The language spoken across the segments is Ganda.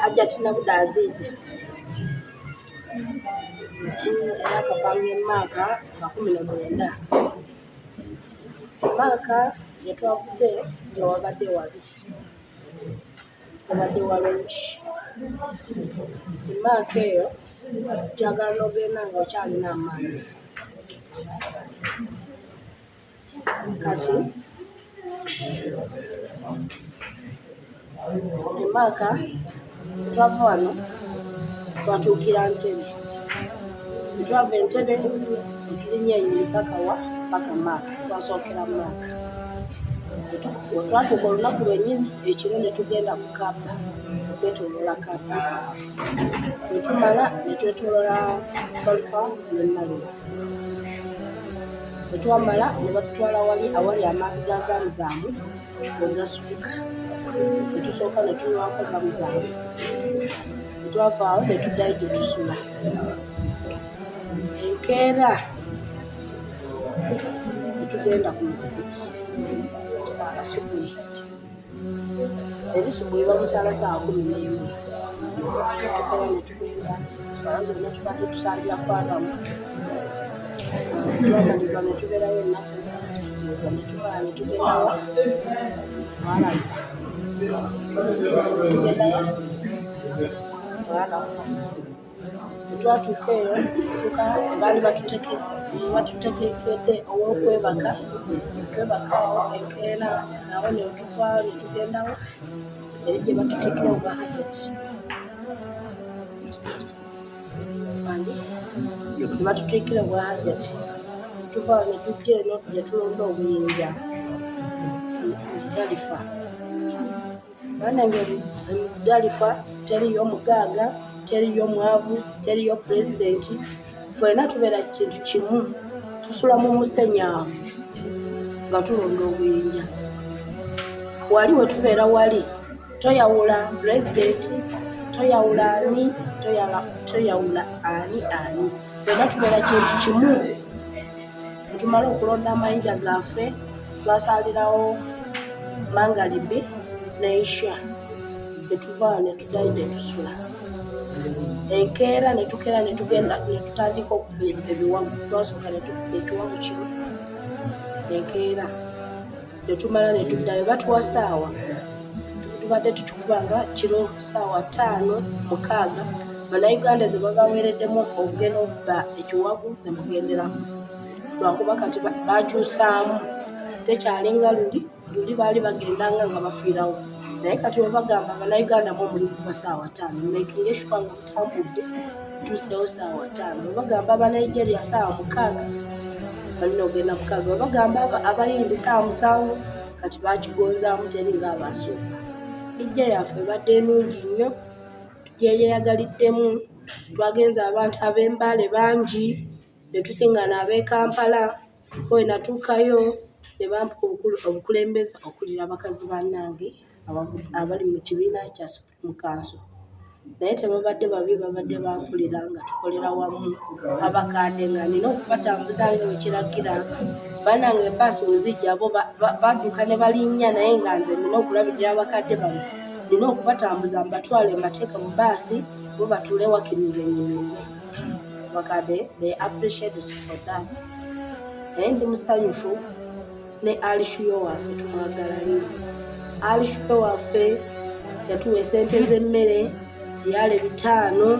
Hajjat Nabudazide era akapanga Macca 19. Macca yetwavudde tewabadde wali wabadde walungi. Macca eyo gyagala n'ogenda ng'okyalina amaanyi. Kati Macca twava wano twatuukira Ntebe. Twava Entebbe netulinnya ennyonyi paka Macca, twasookera Macca. Twatuuka olunaku lwennyini ekiro ne tugenda ku Kapa okwetooloola Kapa. Bwe tumala ne twetooloola Sulfa ne Malima. Bwe twamala ne batutwala awali amazzi ga Zamuzaamu we gasuluka. Ne tusooka ne tunywako Zamuzaamu. Bwe twava awo ne tuddayo gye tusula. Enkeera ne tugenda ku muzikiti okusaala subuhi. Eri subuhi bamusaala ssaawa 11. Tukala ne tugenda swala zonna tubadde tusaalira kwaramu. Twamaliza ne tubeerayo ennaku zeezo ne tubala ne tugendawa Mwalafa. Mwalafa. Twatuuka eyo baali batutegekedde ow'okwebaka. Twebaka awo enkeera awo ne tuva ne tugendawo eri gye batuteekera obwa Hajjat. Ne batuteekera obwa Hajjat. Tuva ne tujja eno ne tulonda obuyinja Muzdalifa. Bannange Muzdalifa teriyo mugaaga, teriyo mwavu, teriyo pulezidenti. Ffenna tubeera kintu kimu, tusula mu musenyu awo nga tulonda obuyinja. Wali we tubeera wali toyawula pulezidenti, toyawula ani, toyawula ani. Ffenna tubeera kintu kimu. Bwe tumala okulonda amayinja gaffe twasaalirawo Mangalibi ne Isha. Ne tuva ne tuddayo gye tusula. Enkeera ne tukeera ne tugenda ne tutandika okuba ebiwagu. Twasooka ne tukuba ekiwagu kimu. Enkeera ne tumala ne tuddayo. Batuwa ssaawa. Tubadde tutukubanga kiro ssaawa 5-6. Bannayuganda ze babaweereddemu obugenda okuba ekiwagu ne mugenderamu. Lwakuba kati bakyusaamu. Tekyalinga luli baali bagendanga nga bafiirawo. Naye kati bwe bagamba Bannayuganda muli kuba ssaawa 5. Making sure nga mutambudde tutuuseewo ssaawa 5. Bwe bagamba Abanigeria ssaawa 6 balina ogenda 6. Bwe bagamba Abayindi ssaawa 7 kati bakigonzaamu teri ng'abasooka. Ejja yaffe ebadde ennungi nnyo, tugyeyagaliddemu. Twagenza abantu ab'Embale bangi ne tusiŋŋaana ab'e Kampala. Bwe natuukayo ne bampa obukulembeze okulira abakazi bannange abali mu kibiina kya Supreme Council. Naye tebabadde babi, babadde bampulira nga tukolera wamu. Abakadde nga nina okubatambuza nga bwe kiragira. Bannange bbaasi we zijja bo badduka ne balinnya naye nga nze nina okulabirira abakadde bano. Nina okubatambuza mbatwale mbateeke mu bbaasi bo batuule wakirinze nyimirire. Abakadde they appreciate for that. Naye ndi musanyufu ne Alishuyo waffe tumwagala nnyo. Alishuyo waffe yatuwa esente z'emmere yale 5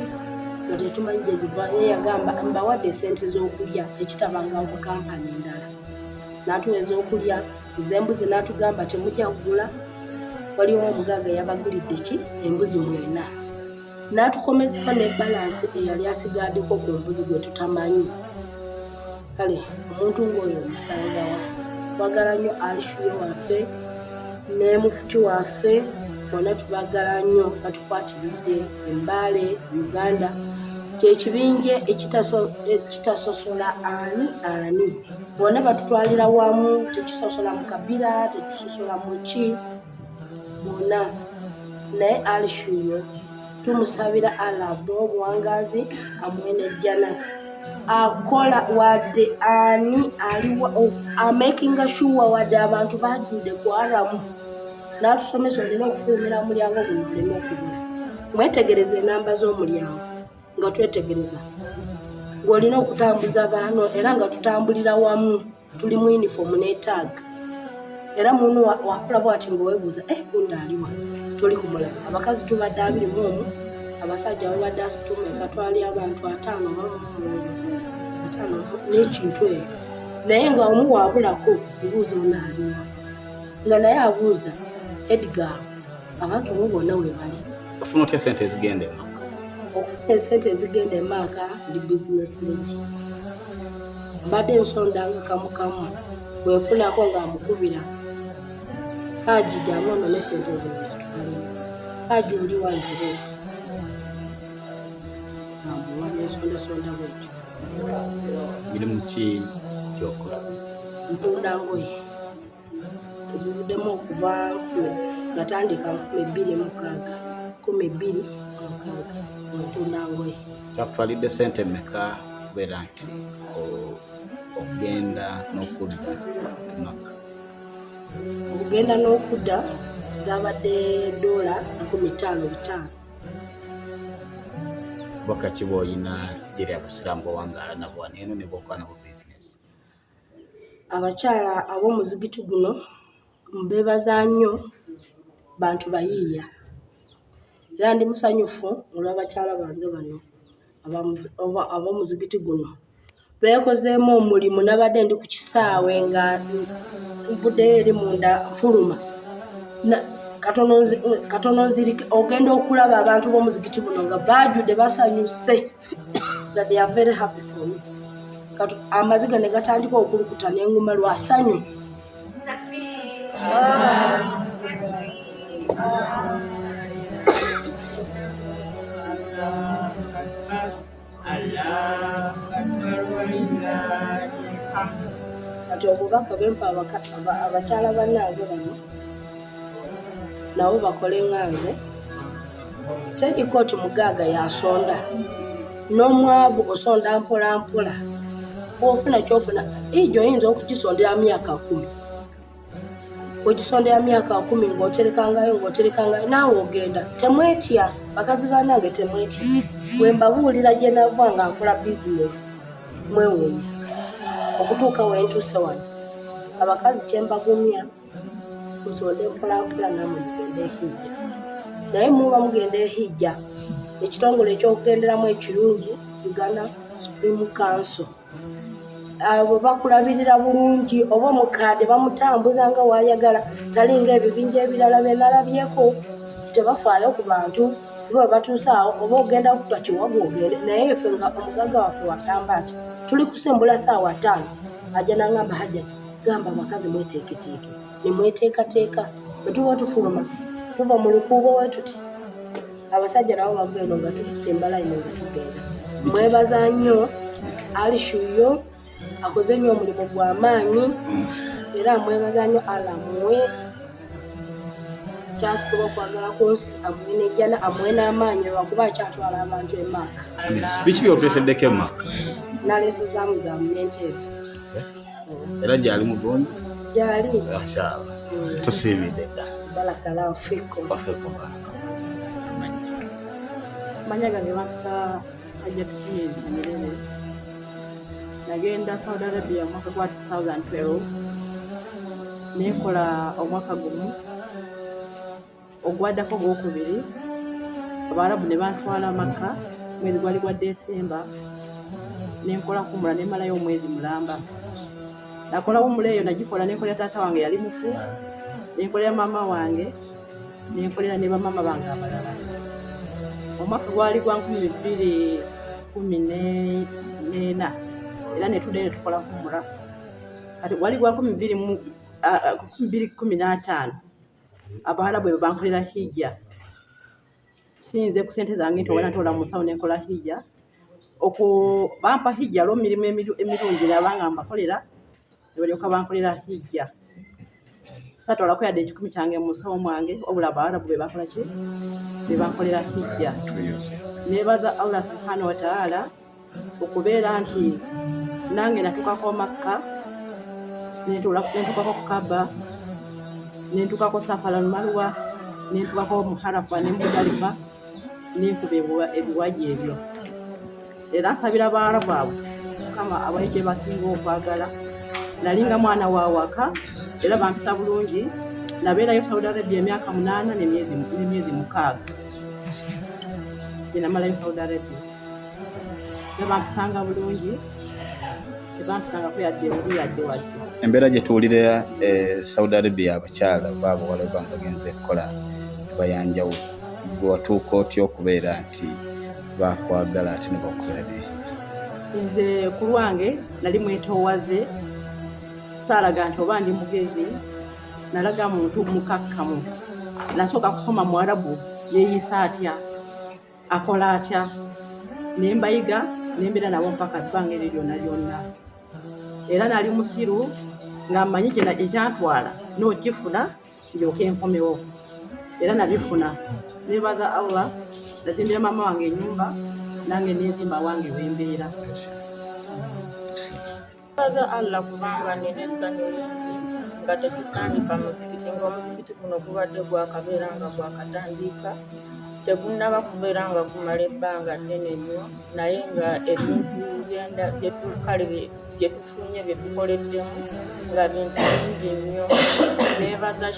nga tetumanyi gye biva. Ye yagamba mbawadde esente z'okulya ekitabanga mu kampani endala. N'atuwa ez'okulya ez'embuzi n'atugamba temujja kugula. Waliwo omugaaga yabagulidde ki embuzi 4. N'atukomezeko ne balansi eyali asigaddeko ku mbuzi gwe tutamanyi. Kale omuntu ng'oyo omusangawa. Twagala nnyo Alishuyo waffe ne mufuti waffe bonna tubagala nnyo batukwatiridde. Embale Uganda kyekibinje ekitasosola ani. Bonna batutwalira wamu, tekisosola mu kabira, tekisosola mu ki bonna. Naye Alishuyo tumusabira Allah obuwangazi amwenejjana. Akola wadde ani aliwa amakinga sure wadde abantu bajjudde kwaramu. N'atusomesa olina okufulumira mulyango guno oleme okubula. mwetegereze enamba z'omulyango nga twetegereza ng'olina okutambuza baano era nga tutambulira wamu tuli mu uniform ne tag era muntu wakola bw'ati ng'oweebuuza gundi aliwa toli kumulaba abakazi tubadde 21 abasajja babadde 30 twali abantu 5 n'ekintu eyo naye nga omu waabulako ebuuza ono aliwa nga naye abuuza Edgar abantu bo bonna we bali ofuna otya sente ezigenda Macca okufuna esente ezigenda Macca ndi business lady mbadde nsondanga kamu bwenfunako nga amukubira Hajji janono ne sente ezo zitwalimo Hajji oli wanzireti amuwane sonda bwekyo mirimu ki gyokola ntunda ngoye tuvuddemu okuva natandika 2006 ntunda ngoye kyakutwalidde sente mmeka kubeera nti ogenda n'okudda Macca okugenda n'okudda zabadde $5,500 baka kiba oyina gyeri abasiraamu bowangaala nabo wano eno ne bokola nabo bizinesi abakyala ab'omuzigiti guno mbeebaza nnyo bantu bayiiya era ndi musanyufu olw'abakyala bange bano ab'omuzigiti guno beekozeemu omulimu nabadde ndi ku kisaawe nga nvuddeyo eri munda nfuluma katono nzirike ogenda okulaba abantu b'omuzigiti guno nga baajudde basanyuse that they are very happy for me amaziga ne gatandika okulukuta n'enguma lwasanyu kati obubaka bempa abakyala bannange bano nabo bakole nganze teriko ti mugaaga yasonda n'omwavu osonda mpola mpola bw'ofuna kyofuna ijo oyinza okugisondera myaka 10 ogisondera myaka 10 ng'oterekangayo naawe ogenda temwetya bakazi bannange temwetya bwe mbabuulira gye nava nga nkola bizinesi mwewuunya okutuuka wentuuse wano abakazi kye mbagumya musonde mpolampola namwe mugende ehijja naye muba mugenda ehijja ekitongole ekyokugenderamu ekirungi Uganda Supreme Council abo bakulabirira bulungi oba omukadde bamutambuza nga waayagala talinga ebibinja ebirala bye nalabyeko tebafaayo ku bantu nga batuuse awo oba ogenda okutwa kiwago ogende naye ffe nga omugagga waffe wagamba ati tuli kusimbula ssaawa 5 ajja n'angamba Hajjat gamba abakazi mweteeketeeke ne mweteekateeka bwe tuba tufuluma tuva mu lukuubo we tuti abasajja nabo bava eno nga tusimba layini nga tugenda mwebaza nnyo alishuyo akoze nnyo omulimu gw'amaanyi era mwebaza nnyo alamuwe kyasikibwa okwagala kunsi amuwe n'ejjana amuwe n'amaanyi lwakuba akyatwala abantu e Macca biki byotuleeteddeko e Macca naleesezaamu za munyentebe era gyali mulungi gyali mashallah tusiimidde ddala barakala fiko manya gange bakta Hajjat Nyerere nagenda Saudi Arabia mwaka gwa 2012 nekola omwaka gumu ogwaddako gwokubiri Abarabu ne bantwala Macca mwezi gwali gwa Desemba nenkola kumula nemalayo omwezi mulamba nakola umula eyo nagikola nenkolera taata wange yali mufu nenkolera mama wange nenkolera ne bamama bange abalala omwaka gwali gwa 2014 era netudde tukola kumula kati gwali gwa 2015 Abarabu bwe bankolera hijja sinze ku sente zange ntowera ntola musawo nenkola hijja bampa hijja lwo mirimu emirungi nabanga mbakolera nebalyoka bankolera hijja satolako yadde ekikumi kyange musawo mwange obula Abarabu bwe bakola ki bwe bankolera hijja nebaza Allah subhanahu wa ta'ala okubeera nti nange natukako Macca nentukako Kaaba nentukako Safa al Marwa nentukako Muharafa ne Muzdalifa n'enkuba ebiwaji ebyo. Era nsabira Abaarabu abo Mukama abaye kye basinga okwagala. Nali nga mwana wa waka era bampisa bulungi. Nabeerayo Saudi Arabia emyaka 8 n'emyezi 6. Gye namalayo Saudi Arabia. Bampisanga bulungi, tebampisangako yadde bubi yadde wadde. Embeera gye tuwulira Saudi Arabia abakyala baabawala bwe bagenze kukola bayanjawulo. Gwe watuuka otya okubeera nti bakwagala ate ne bakukola neza? Nze ku lwange nali mwetoowaze, saalaga nti oba ndi mugezi, nalaga muntu mukakkamu. Nasooka kusoma Mwarabu yeeyisa atya, akola atya, ne mbayiga ne mbeera nabo mpaka ebbanga eryo lyonna lyonna. Era nali musiru nga mmanyi ekyantwala n'okifuna ndyoke nkomewo. Era nabifuna. Neebaza Allah, nazimbira maama wange ennyumba, nange neezimba wange wembeera. Neebaza Allah kubanga nina essanyu lingi nga tetusangika muzikiti, ng'omuzikiti guno gubadde gwakabeera nga gwakatandika. Tegunnaba kubeera nga gumala ebbanga ddene nnyo, naye nga ebintu bye tufunye bye tukoleddemu nga bintu bingi nnyo. Neebaza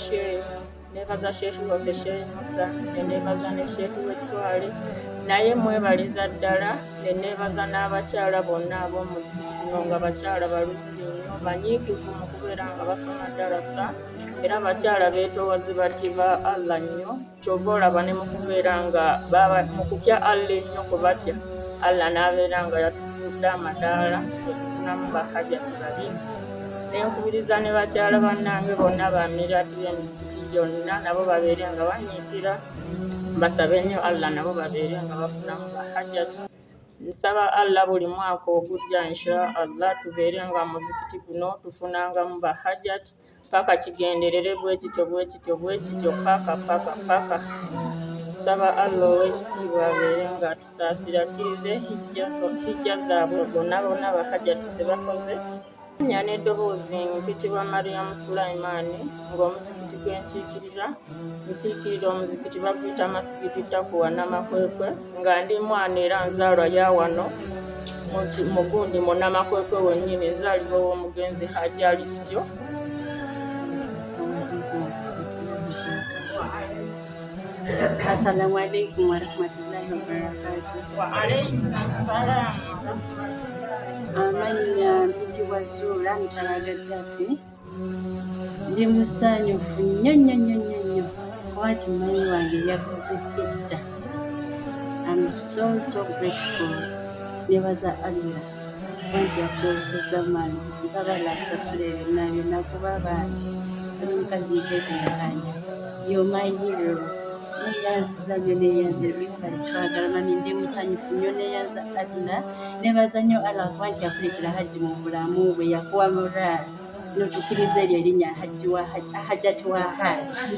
Sheekh waffe Sheekh Musa, neebaza ne Sheekh w'Ettwale, naye mwebaliza ddala. Neebaza n'abakyala bonna ab'omuzikiti guno nga bakyala balungi nnyo, banyiikivu mu kubeera nga basoma ddarasa, era bakyala beetoowaze batiba Allah nnyo. Kyova olaba ne mu kubeera nga mu kutya Allah ennyo kwe batya, Allah n'abeera nga yatusitudde amadaala okufunamu Hajjat babiri. Nenkubiriza ne bakyala bannange bonna bamirati b'emizikiti gyonna nabo babeere nga banyiikira, basabe nnyo Allah nabo babeere nga bafunamu Hajjat. Nsaba Allah buli mwaka ogujja insha Allah tubeere nga muzikiti guno tufunangamu Hajjat paka kigenderere bwekityo paka. Nsaba Allah ow'ekitiibwa abeere nga tusaasira akkirize hijja zaabwe bonna Hajjat ze bakoze. Nya n'eddoboozi mpitibwa Mariam Sulaimaani, ng'omuzikiti gwenkiikirira omuzikiti baguyita Masjidi Taqwa Namakwekwe, nga ndi mwana era nzaalwa ya wano mu gundi mu Namakwekwe wennyini, nzaalibwa w'omugenzi Hajjat kityo. Assalamu alaikum warahmatullahi wabarakatuh. Wa alaykum salaam. Amannya mpitibwa Zuula Mutala Gaddafi. Ndi musanyufu nnyo kwati mmanyi wange yakoze hijja. I'm so grateful. Neebaza Allah wanti yakozesa maani. Nsaba Allah akusasula byonna kuba bangi. Oli mukazi muteeteekanya. You're my hero. Neyanziza nnyo twagala mami, ndi musanyufu nnyo neyanza Allah. Neebaza nnyo Allah kuba nti yakuleetera hajji mu bulamu bwe, yakuwa moraal n'otukkiriza eryo erinnya Hajjat wa Hajji.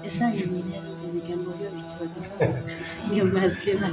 Esanyu nina ebigambo byo bitono. Nge mazima.